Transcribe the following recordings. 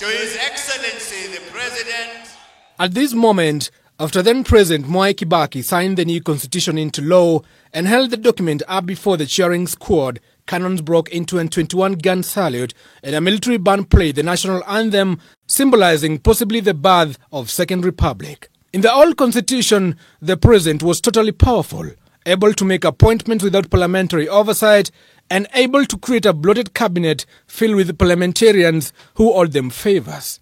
to His Excellency the President. At this moment, after then-President Mwai Kibaki signed the new constitution into law and held the document up before the cheering squad, cannons broke into a 21-gun salute and a military band played the national anthem, symbolizing possibly the birth of Second Republic. In the old constitution, the president was totally powerful, able to make appointments without parliamentary oversight and able to create a bloated cabinet filled with parliamentarians who owed them favors.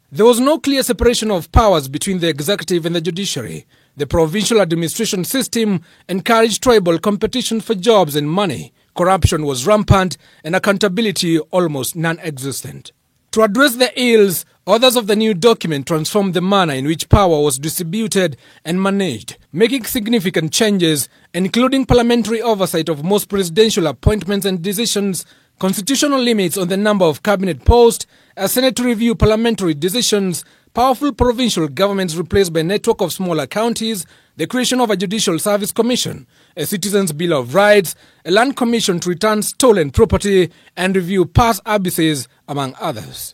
There was no clear separation of powers between the executive and the judiciary. The provincial administration system encouraged tribal competition for jobs and money. Corruption was rampant and accountability almost non-existent. To address the ills, authors of the new document transformed the manner in which power was distributed and managed, making significant changes, including parliamentary oversight of most presidential appointments and decisions, constitutional limits on the number of cabinet posts, a Senate to review parliamentary decisions, powerful provincial governments replaced by a network of smaller counties, the creation of a Judicial Service Commission, a Citizens' Bill of Rights, a Land Commission to return stolen property and review past abuses, among others.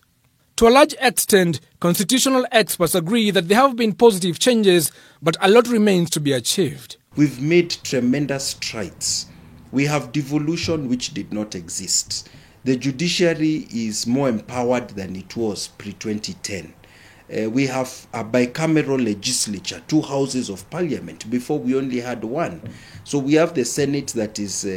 To a large extent, constitutional experts agree that there have been positive changes, but a lot remains to be achieved. We've made tremendous strides. We have devolution which did not exist. The judiciary is more empowered than it was pre-2010. We have a bicameral legislature, 2 houses of parliament. Before we only had 1. So we have the Senate that is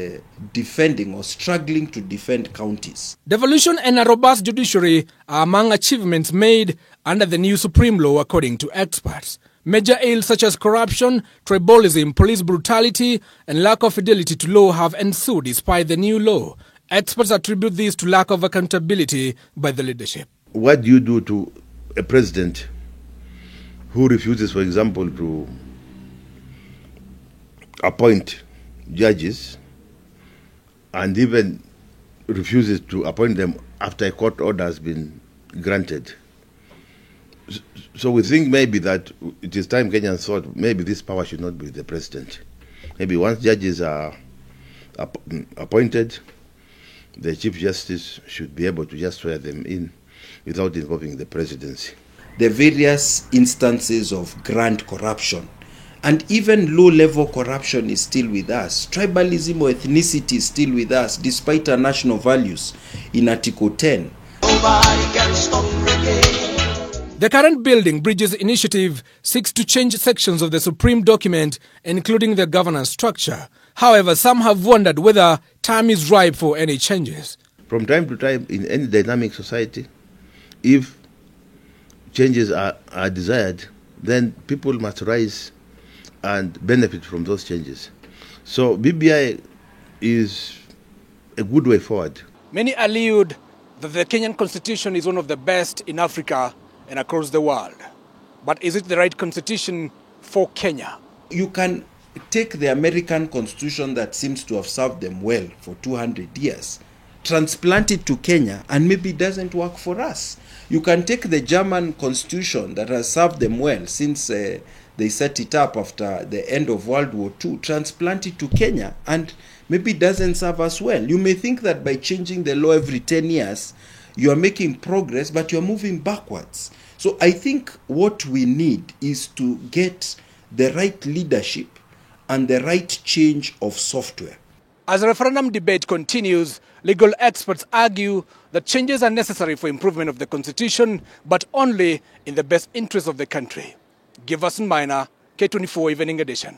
defending or struggling to defend counties. Devolution and a robust judiciary are among achievements made under the new Supreme Law, according to experts. Major ills such as corruption, tribalism, police brutality, and lack of fidelity to law have ensued despite the new law. Experts attribute this to lack of accountability by the leadership. What do you do to a president who refuses, for example, to appoint judges and even refuses to appoint them after a court order has been granted? So we think maybe that it is time Kenyans thought maybe this power should not be with the president. Maybe once judges are appointed, the Chief Justice should be able to just swear them in without involving the presidency. The various instances of grand corruption and even low-level corruption is still with us. Tribalism or ethnicity is still with us despite our national values in Article 10. Nobody can stop reggae. The current Building Bridges initiative seeks to change sections of the Supreme document, including the governance structure. However, some have wondered whether time is ripe for any changes. From time to time, in any dynamic society, if changes are desired, then people must rise and benefit from those changes. So BBI is a good way forward. Many allude that the Kenyan constitution is one of the best in Africa and across the world. But is it the right constitution for Kenya? You can take the American constitution that seems to have served them well for 200 years, transplant it to Kenya, and maybe it doesn't work for us. You can take the German constitution that has served them well since they set it up after the end of World War II, transplant it to Kenya, and maybe it doesn't serve us well. You may think that by changing the law every 10 years, you are making progress, but you are moving backwards. So I think what we need is to get the right leadership and the right change of software. As the referendum debate continues, legal experts argue that changes are necessary for improvement of the constitution, but only in the best interest of the country. Giverson Minor, K24 Evening Edition.